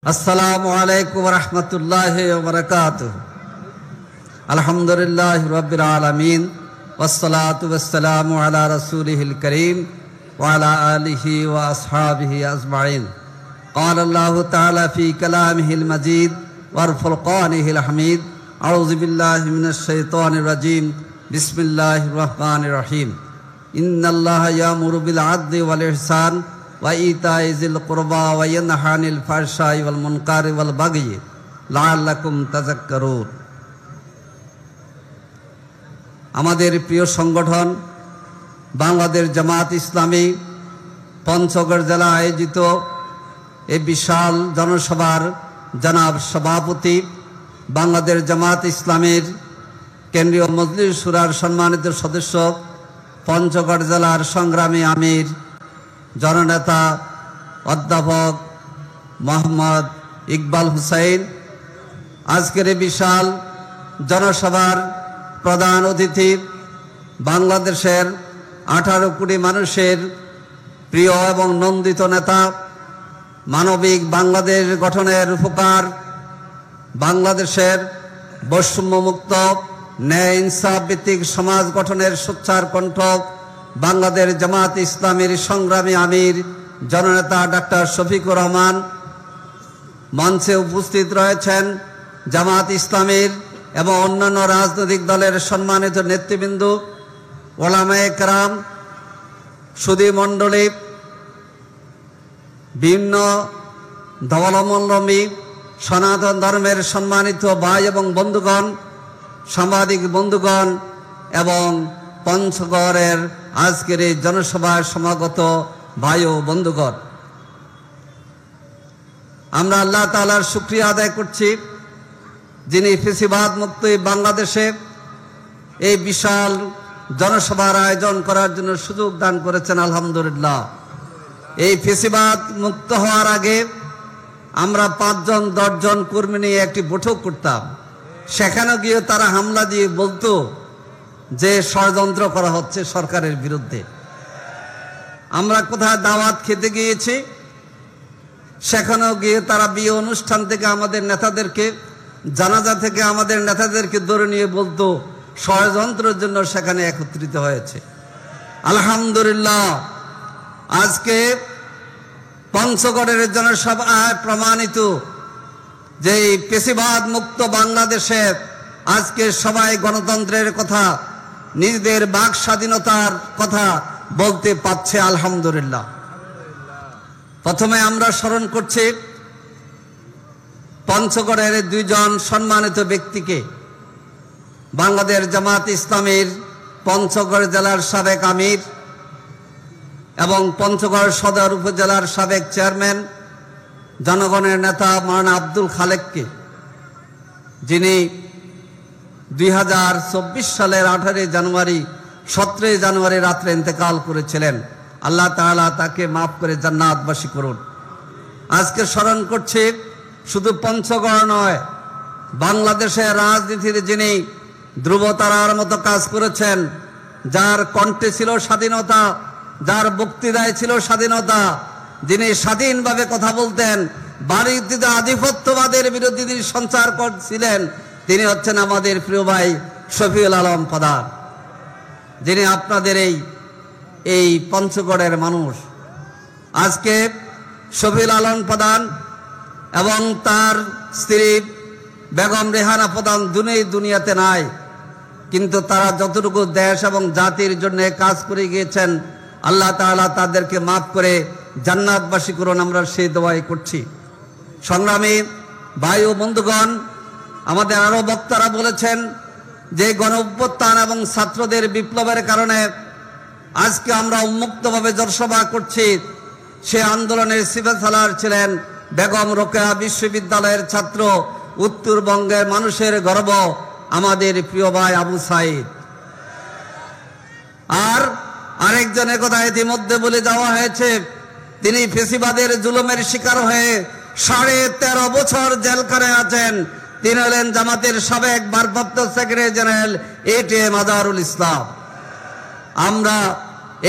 আসসালামু আলাইকুম ওয়া রাহমাতুল্লাহি ওয়া বারাকাতুহু। আলহামদুলিল্লাহি রাব্বিল আলামিন ওয়াসসালাতু ওয়াসসালামু আলা রাসূলিহিল কারীম ওয়া আলা আলিহি ওয়া আসহাবিহি আজমাইন। ক্বালা আল্লাহু তাআলা ফি কালামিহিল মাজিদ ওয়াল ফুরকানিহিল হামিদ। আউযু বিল্লাহি মিনাশ শাইতানির রাজীম। বিসমিল্লাহির রহমানির রহিম। ইন্নাল্লাহা ইয়ামুরু বিল আদলি ওয়াল ইহসান ওয়া ইতাই যিল কুরবা ওয়া ইয়ানহা আনিল ফাহশাই ওয়াল মুনকারি ওয়াল বাগই লাআল্লাকুম তাযাক্কারুন। আমাদের প্রিয় সংগঠন বাংলাদেশ জামাত ইসলামী পঞ্চগড় জেলা আয়োজিত এই বিশাল জনসভার জনাব সভাপতি, বাংলাদেশ জামাত ইসলামের কেন্দ্রীয় মজলিস শুরার সম্মানিত সদস্য, পঞ্চগড় জেলার সংগ্রামী আমির জননেতা অধ্যাপক মোহাম্মদ ইকবাল হুসাইন, আজকের এই বিশাল জনসভার প্রধান অতিথি, বাংলাদেশের 18 কোটি মানুষের প্রিয় এবং নন্দিত নেতা, মানবিক বাংলাদেশ গঠনের উপকার, বাংলাদেশের বৈষম্যমুক্ত ন্যায় ইনসাফ ভিত্তিক সমাজ গঠনের সোচ্চার কণ্ঠ, বাংলাদেশ জামাত ইসলামীর সংগ্রামী আমির জননেতা ডাক্তার শফিকুর রহমান। মঞ্চে উপস্থিত রয়েছেন জামাত ইসলামীর এবং অন্যান্য রাজনৈতিক দলের সম্মানিত নেতৃবৃন্দ, ওলামায়ে কেরাম, সুধী মণ্ডলী, বিভিন্ন ধর্মাবলম্বী সনাতন ধর্মের সম্মানিত ভাই এবং বন্ধুগণ, সাংবাদিক বন্ধুগণ এবং পঞ্চগড়ের আজকের এই জনসভায় সমাগত ভাই ও বন্ধুগণ, আমরা আল্লাহ তাআলার শুকরিয়া আদায় করছি যিনি ফ্যাসিবাদ মুক্ত বাংলাদেশে এই বিশাল জনসভার আয়োজন করার জন্য সুযোগ দান করেছেন। আলহামদুলিল্লাহ। এই ফ্যাসিবাদ মুক্ত হওয়ার আগে আমরা 5 জন 10 জন কর্মী নিয়ে একটি বৈঠক করতাম। সেখানে গিয়ে তারা হামলা দিয়ে বলতো যে ষড়যন্ত্র করা হচ্ছে সরকারের বিরুদ্ধে। আমরা কোথায় দাওয়াত খেতে গিয়েছি, সেখানেও গিয়ে তারা বিয়ে অনুষ্ঠান থেকে আমাদের নেতাদেরকে, জানাজা থেকে আমাদের নেতাদেরকে ধরে নিয়ে বলতো ষড়যন্ত্রের জন্য সেখানে একত্রিত হয়েছে। আলহামদুলিল্লাহ, আজকে পঞ্চগড়ের জনসভায় প্রমাণিত যে ফ্যাসিবাদ মুক্ত বাংলাদেশে আজকে সবাই গণতন্ত্রের কথা, নিজেদের বাক স্বাধীনতার কথা বলতে পারছে। আলহামদুলিল্লাহ। প্রথমে আমরা স্মরণ করছি পঞ্চগড়ের 2 জন সম্মানিত ব্যক্তিকে, বাংলাদেশ জামাত ইসলামীর পঞ্চগড় জেলার সাবেক আমির এবং পঞ্চগড় সদর উপজেলার সাবেক চেয়ারম্যান, জনগণের নেতা মাওলানা আব্দুল খালেককে, যিনি 2024 সালের 17 জানুয়ারি রাত্রে ইন্তেকাল করেছিলেন। আল্লাহ তাআলা তাকে মাফ করে জান্নাতবাসী করুন। আজকে স্মরণ করছি শুধু পঞ্চগড় নয়, বাংলাদেশের রাজনীতির যিনি ধ্রুবতারার মতো কাজ করেছেন, যার কণ্ঠে ছিল স্বাধীনতা, যার বক্তৃতায় ছিল স্বাধীনতা, যিনি স্বাধীনভাবে কথা বলতেন, বাণিজ্যিক আধিপত্যবাদের বিরুদ্ধে তিনি সঞ্চার করছিলেন, তিনি হচ্ছেন আমাদের প্রিয় ভাই শফিউল আলম প্রধান, যিনি আপনাদের এই পঞ্চগড়ের মানুষ। আজকে শফিউল আলম প্রধান এবং তার স্ত্রী বেগম রেহানা প্রধান দুনিয়াতে নাই, কিন্তু তারা যতটুকু দেশ এবং জাতির জন্য কাজ করে গিয়েছেন, আল্লাহ তাআলা তাদেরকে মাফ করে জান্নাতবাসী করুন, আমরা সেই দোয়াই করছি। সংগ্রামী ভাই ও বন্ধুগণ, আমাদের আরো বক্তারা বলেছেন যে গণ অভ্যুত্থান এবং ছাত্রদের বিপ্লবের কারণে আজকে আমরা উন্মুক্তভাবে জনসভা করছি। সে আন্দোলনের সিপাহসালার ছিলেন বেগম রোকেয়া বিশ্ববিদ্যালয়ের ছাত্র, উত্তরবঙ্গের মানুষের গর্ব আমাদের প্রিয় ভাই আবু সাইদ। আর আরেকজনের কথা ইতিমধ্যে বলে যাওয়া হয়েছে, তিনি ফ্যাসিবাদের জুলুমের শিকার হয়ে 13.5 বছর জেলখানায় আছেন। তিনি হলেন জামাতের সাবেক ভারপ্রাপ্ত secretary general ATM Azharul Islam. আমরা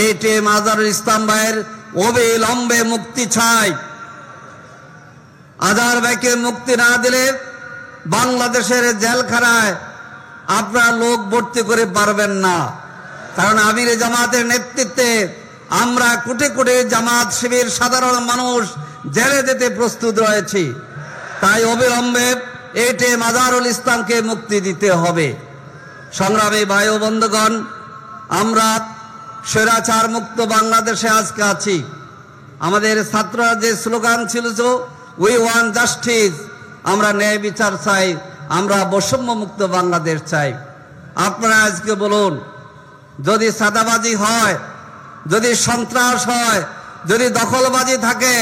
এটিএম আজহারুল ইসলাম ভাইয়ের অবিলম্বে মুক্তি চাই। আজহার ভাইকে মুক্তি না দিলে বাংলাদেশের জেলখানায় আপনারা লোক ভর্তি করে পারবেন না। কারণ আমির জামাতের নেতৃত্বে আমরা কোটি কোটি জামাত শিবির সাধারণ মানুষ জেলে যেতে প্রস্তুত রয়েছি। তাই অবিলম্বে এটিএম আজহারুল ইসলামকে মুক্তি দিতে হবে। সংগ্রামী ভাই ও বন্ধুগণ, আমরা স্বৈরাচার মুক্ত বাংলাদেশে আজকে আছি। আমাদের ছাত্ররা যে স্লোগান ছিল, উই ওয়ান্ট জাস্টিস, আমরা ন্যায় বিচার চাই, আমরা বৈষম্য মুক্ত বাংলাদেশ চাই। আপনারা আজকে বলুন, যদি সাদাবাজি হয়, যদি সন্ত্রাস হয়, যদি দখলবাজি থাকে,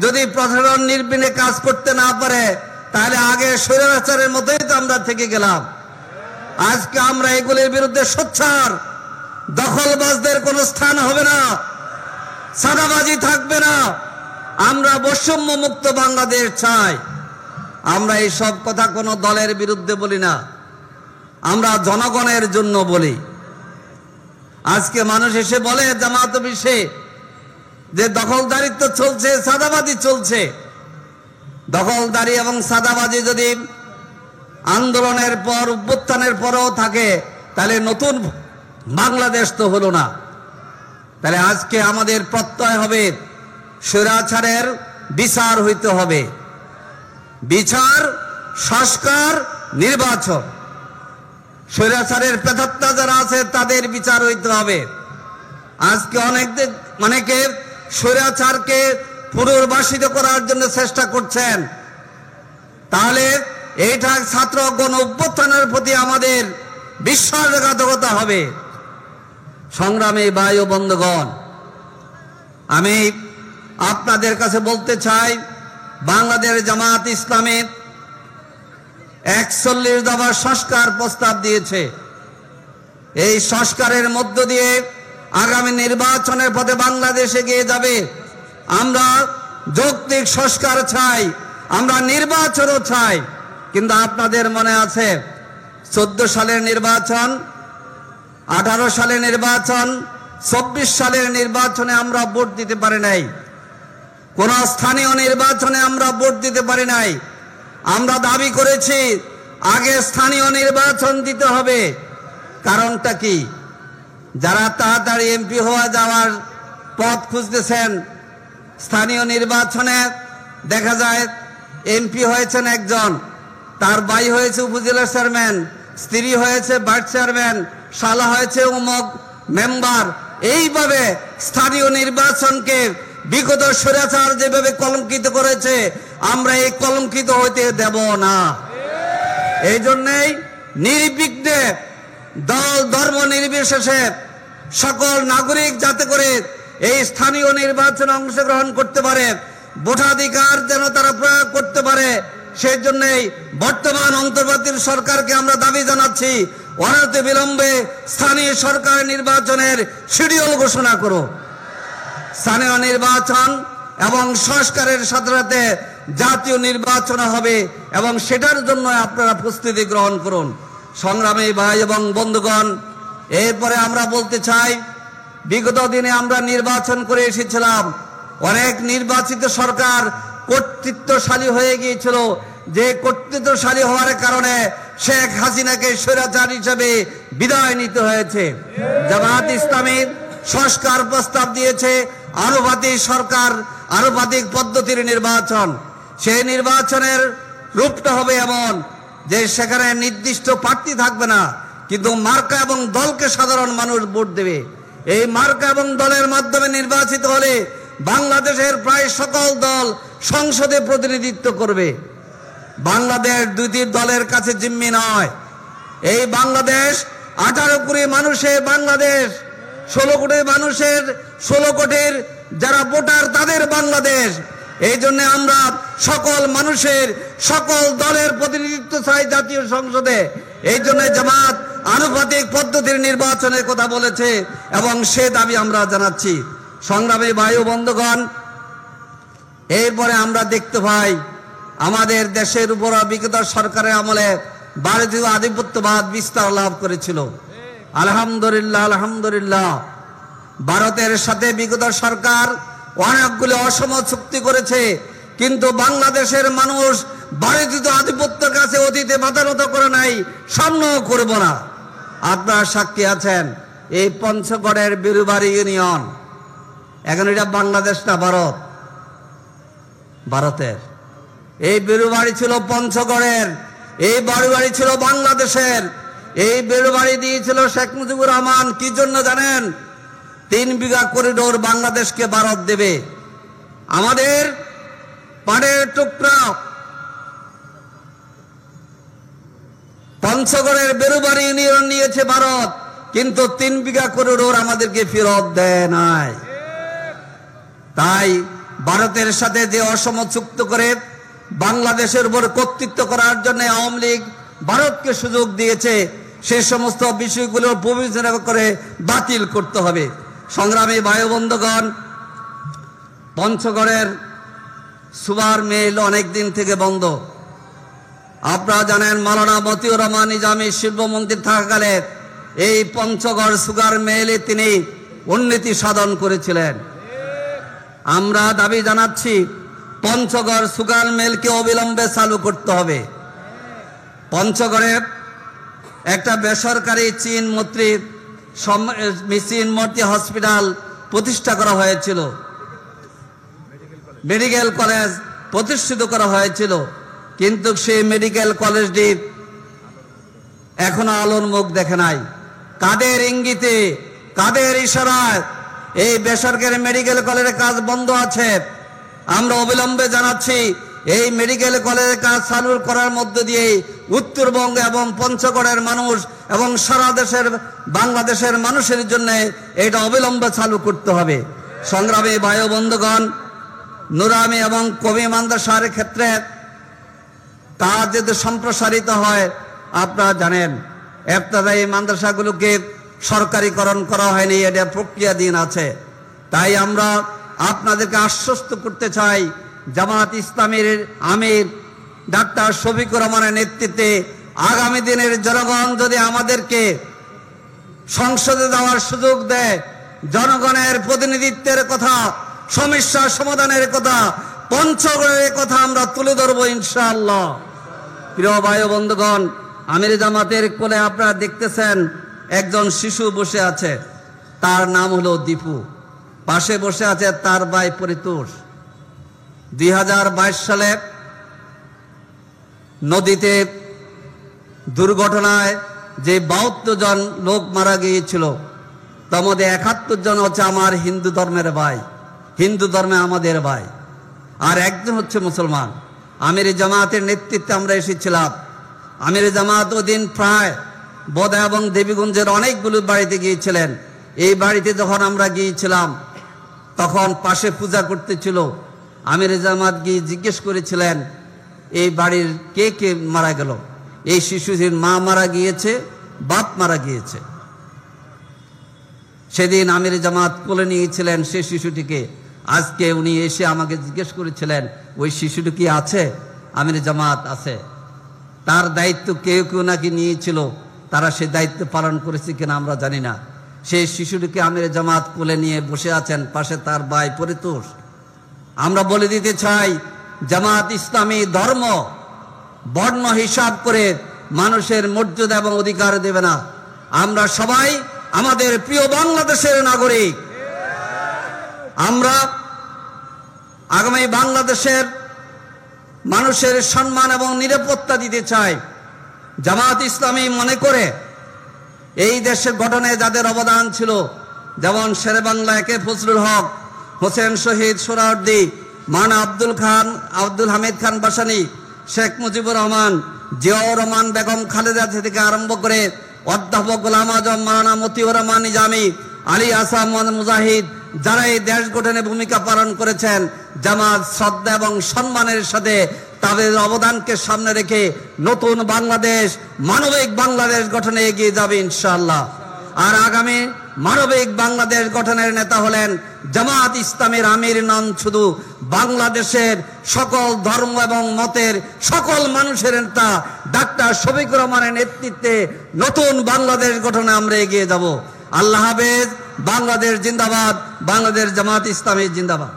যদি প্রশাসন নির্বিঘ্নে কাজ করতে না পারে, তাহলে আগে স্বৈরাচারের মতোই তো আমরা থেকে গেলাম। আজকে আমরা এগুলির বিরুদ্ধে সোচ্চার। দখলবাজদের কোনো স্থান হবে না, সাদাবাজি থাকবে না, আমরা বৈষম্য মুক্ত বাংলাদেশ চাই। আমরা এই সব কথা কোনো দলের বিরুদ্ধে বলি না, আমরা জনগণের জন্য বলি। আজকে মানুষ এসে বলে জামাত বিষয়ে যে দখলদারিত্ব চলছে, সাদাবাজি চলছে। দখলদারি এবং সাদাবাজি যদি আন্দোলনের পর, অভ্যুত্থানের পরেও থাকে, তাহলে নতুন বাংলাদেশ তো হলো না। তাহলে আজকে আমাদের প্রত্যয় হবে, স্বৈরাচারের বিচার হইতে হবে। বিচার, সংস্কার, নির্বাচন। স্বৈরাচারের প্রেতাত্মা যারা আছে তাদের বিচার হইতে হবে। আজকে অনেকে স্বৈরাচারকে পুনর্বাসিত করার জন্য চেষ্টা করছেন। তাহলে এইটা ছাত্র গণ অভ্যুত্থানের প্রতি আমাদের বিশ্বাসঘাতকতা হবে। সংগ্রামী ভাই ও বন্ধুগণ, আমি আপনাদের কাছে বলতে চাই, বাংলাদেশ জামাত ইসলামী 41 দফা সংস্কার প্রস্তাব দিয়েছে। এই সংস্কারের মধ্য দিয়ে আগামী নির্বাচনের পথে বাংলাদেশ এগিয়ে যাবে। আমরা যৌক্তিক সংস্কার চাই, আমরা নির্বাচনও চাই। কিন্তু আপনাদের মনে আছে 14 সালের নির্বাচন, 18 সালের নির্বাচন, 24 সালের নির্বাচনে আমরা ভোট দিতে পারি নাই। কোন স্থানীয় নির্বাচনে আমরা ভোট দিতে পারি নাই। আমরা দাবি করেছি আগে স্থানীয় নির্বাচন দিতে হবে। কারণটা কি? যারা তাড়াতাড়ি এমপি হওয়া যাওয়ার পথ খুঁজতেছেন, স্থানীয় নির্বাচনে দেখা যায় এমপি হয়েছেন একজন, তার ভাই হয়েছে উপজেলা চেয়ারম্যান, স্ত্রী হয়েছে ভাইস চেয়ারম্যান, শালা হয়েছে অমুক মেম্বার। এইভাবে স্থানীয় নির্বাচনকে বিগত স্বৈরাচার যেভাবে কলঙ্কিত করেছে, আমরা এই কলঙ্কিত হইতে দেব না। এই জন্যই নির্বিঘ্নে দল ধর্ম নির্বিশেষে সকল নাগরিক যাতে করে এই স্থানীয় নির্বাচনে অংশগ্রহণ করতে পারে, ভোটাধিকার যেন তারা প্রয়োগ করতে পারে, সেই জন্যই বর্তমান অন্তর্বর্তী সরকারকে আমরা দাবি জানাচ্ছি, অনতি বিলম্বে স্থানীয় সরকার নির্বাচনের শিডিউল ঘোষণা করো। স্থানীয় নির্বাচন এবং সংস্কারের সাথে সাথে জাতীয় নির্বাচন হবে এবং সেটার জন্য আপনারা প্রস্তুতি গ্রহণ করুন। সংগ্রামী ভাই এবং বন্ধুগণ, এরপরে আমরা বলতে চাই, বিগত দিনে আমরা নির্বাচন করে এসেছিলাম। অনেক নির্বাচিত সরকার কর্তৃত্বশালী হয়ে গিয়েছিল, যে কর্তৃত্বশালী হওয়ার কারণে শেখ হাসিনাকে স্বৈরাচার হিসেবে বিদায় নিতে হয়েছে। জামাত ইসলামী সংস্কার প্রস্তাব দিয়েছে, আনুপাতিক সরকার, আনুপাতিক পদ্ধতির নির্বাচন। সেই নির্বাচনের রূপটা হবে এমন যে সেখানে নির্দিষ্ট প্রার্থী থাকবে না, কিন্তু মার্কা এবং দলকে সাধারণ মানুষ ভোট দেবে। এই মার্কা এবং দলের মাধ্যমে নির্বাচিত হলে বাংলাদেশের প্রায় সকল দল সংসদে প্রতিনিধিত্ব করবে। বাংলাদেশ দুইটি দলের কাছে জিম্মি নয়। এই বাংলাদেশ 18 কোটি মানুষের বাংলাদেশ, 16 কোটি মানুষের, 16 কোটির যারা ভোটার তাদের বাংলাদেশ। এই জন্য আমরা সকল মানুষের, সকল দলের প্রতিনিধিত্ব চাই জাতীয় সংসদে। এই জন্য জামাত আনুপাতিক পদ্ধতির নির্বাচনের কথা বলেছে এবং সে দাবি আমরা জানাচ্ছি। সংগ্রামী ভাই ও বন্ধুগণ, এরপরে আমরা দেখতে পাই আমাদের দেশের উপর বিগত সরকারের আমলে ভারতীয় আধিপত্যবাদ বিস্তার লাভ করেছিল। আলহামদুলিল্লাহ, আলহামদুলিল্লাহ, ভারতের সাথে বিগত সরকার অনেকগুলো অসম চুক্তি করেছে, কিন্তু বাংলাদেশের মানুষ ভারতীয় আধিপত্যের কাছে অতীতে মাথা নত করে নাই, সামনেও করব না। আপনারা সাক্ষী আছেন, এই পঞ্চগড়ের বিরুবাড়ি ইউনিয়ন, এখন এটা বাংলাদেশ না ভারত? ভারতের। এই বিরুবাড়ি ছিল পঞ্চগড়ের, এই বাড়ি ছিল বাংলাদেশের। এই বিরুবাড়ি দিয়েছিল শেখ মুজিবুর রহমান কি জন্য জানেন? 3 বিঘা করিডোর বাংলাদেশকে ভারত দেবে। আমাদের পাড়ের টুকরা পঞ্চগড়ের বেরুবাড়ি ইউনিয়ন নিয়েছে ভারত, কিন্তু 3 বিঘা করিডোর আমাদেরকে ফেরত দেয় নাই। তাই ভারতের সাথে যে অসম চুক্তি করে বাংলাদেশের উপর কর্তৃত্ব করার জন্য আওয়ামী লীগ ভারতকে সুযোগ দিয়েছে, সে সমস্ত বিষয়গুলো বিবেচনা করে বাতিল করতে হবে। সংগ্রামী ভাই বন্ধুগণ, পঞ্চগড়ের সুগার মিল অনেক দিন থেকে বন্ধ। আপনারা জানেন, মাওলানা মতিউর রহমান নিজামী শিল্পমন্ত্রী থাকাকালে এই পঞ্চগড় সুগার মিলে তিনি উন্নতি সাধন করেছিলেন। আমরা দাবি জানাচ্ছি, পঞ্চগড় সুগার মিলকে অবিলম্বে চালু করতে হবে। পঞ্চগড়ে একটা বেসরকারি চীন মূর্তি হসপিটাল প্রতিষ্ঠা করা হয়েছিল, মেডিকেল কলেজ প্রতিষ্ঠিত করা হয়েছিল, কিন্তু সেই মেডিকেল কলেজটি এখনো আলোর মুখ দেখে নাই। কাদের ইঙ্গিতে, কাদের ইশারায় এই বেসরকারি মেডিকেল কলেজের কাজ বন্ধ আছে? আমরা অবিলম্বে জানাচ্ছি, এই মেডিকেল কলেজের কাজ চালু করার মধ্য দিয়ে উত্তরবঙ্গ এবং পঞ্চগড়ের মানুষ এবং সারা দেশের বাংলাদেশের মানুষের জন্য এটা অবিলম্বে চালু করতে হবে। সংগ্রামী ভাই বন্ধুগণ, নুরানি এবং কবি মাদ্রাসার ক্ষেত্রে কাজ যদি সম্প্রসারিত হয়, আপনারা জানেন ইবতেদায়ী মাদ্রাসাগুলোকে সরকারিকরণ করা হয়নি, এটা প্রক্রিয়াধীন আছে। তাই আমরা আপনাদেরকে আশ্বস্ত করতে চাই, জামাত ইসলামীর আমির ডাক্তার শফিকুর রহমানের নেতৃত্বে আগামী দিনের জনগণ যদি আমাদেরকে সংসদে যাওয়ার সুযোগ দেয়, জনগণের প্রতিনিধিত্বের কথা, সমস্যার সমাধানের কথা, পঞ্চগড়ের কথা আমরা তুলে ধরবো ইনশাআল্লাহ। প্রিয় ভাই বন্ধুগণ, আমির জামাতের কোলে আপনারা দেখতেছেন একজন শিশু বসে আছে, তার নাম হলো দীপু। পাশে বসে আছে তার ভাই পরিতোষ। 2022 সালে নদীতে দুর্ঘটনায় যে 72 জন লোক মারা গিয়েছিল, তার মধ্যে 71 জন হচ্ছে আমার হিন্দু ধর্মের ভাই, হিন্দু ধর্মে আমাদের ভাই, আর একজন হচ্ছে মুসলমান। আমির জামাতের নেতৃত্বে আমরা এসেছিলাম। আমির জামাত ওদিন প্রায় বোদা এবং দেবীগঞ্জের অনেকগুলো বাড়িতে গিয়েছিলেন। এই বাড়িতে যখন আমরা গিয়েছিলাম, তখন পাশে পূজা করতেছিল। আমির জামাত গিয়ে জিজ্ঞেস করেছিলেন, এই বাড়ির কে কে মারা গেল? এই শিশুটির মা মারা গিয়েছে, বাপ মারা গিয়েছে। সেদিন আমির জামাত কোলে নিয়েছিলেন সে শিশুটিকে। আজকে উনি এসে আমাকে জিজ্ঞেস করেছিলেন, ওই শিশুটি কি আছে? আমির জামাত আছে। তার দায়িত্ব কেউ কেউ নাকি নিয়েছিল, তারা সে দায়িত্ব পালন করেছে কিনা আমরা জানি না। সেই শিশুটিকে আমির জামাত কোলে নিয়ে বসে আছেন, পাশে তার ভাই পরিতোষ। আমরা বলে দিতে চাই, জামাত ইসলামী ধর্ম বর্ণ হিসাব করে মানুষের মর্যাদা এবং অধিকার দেবে না। আমরা সবাই আমাদের প্রিয় বাংলাদেশের নাগরিক। আমরা আগামী বাংলাদেশের মানুষের সম্মান এবং নিরাপত্তা দিতে চাই। জামাত ইসলামী মনে করে এই দেশের গঠনে যাদের অবদান ছিল, যেমন শেরে বাংলা একে ফজলুল হক, হোসেন শহীদ সোহরাওয়ার্দী, মাওলানা আব্দুল হামিদ খান ভাসানী, শেখ মুজিবুর রহমান, জিয়াউর রহমান, বেগম খালেদা থেকে আরম্ভ করে অধ্যাপক গোলাম আজম, মাওলানা মতিউর রহমান নিজামী, আলী আসাদ মুজাহিদ, যারা এই দেশ গঠনে ভূমিকা পালন করেছেন, জামাত শ্রদ্ধা এবং সম্মানের সাথে তাদের অবদানকে সামনে রেখে নতুন বাংলাদেশ, মানবিক বাংলাদেশ গঠনে এগিয়ে যাবে ইনশাআল্লাহ। আর আগামী মানবিক বাংলাদেশ গঠনের নেতা হলেন জামাত ইসলামের আমির নন, শুধু বাংলাদেশের সকল ধর্ম এবং মতের সকল মানুষের নেতা ডাক্তার শফিকুর রহমানের নেতৃত্বে নতুন বাংলাদেশ গঠনে আমরা এগিয়ে যাব। আল্লাহ হাফেজ। বাংলাদেশ জিন্দাবাদ। বাংলাদেশ জামাত ইসলামী জিন্দাবাদ।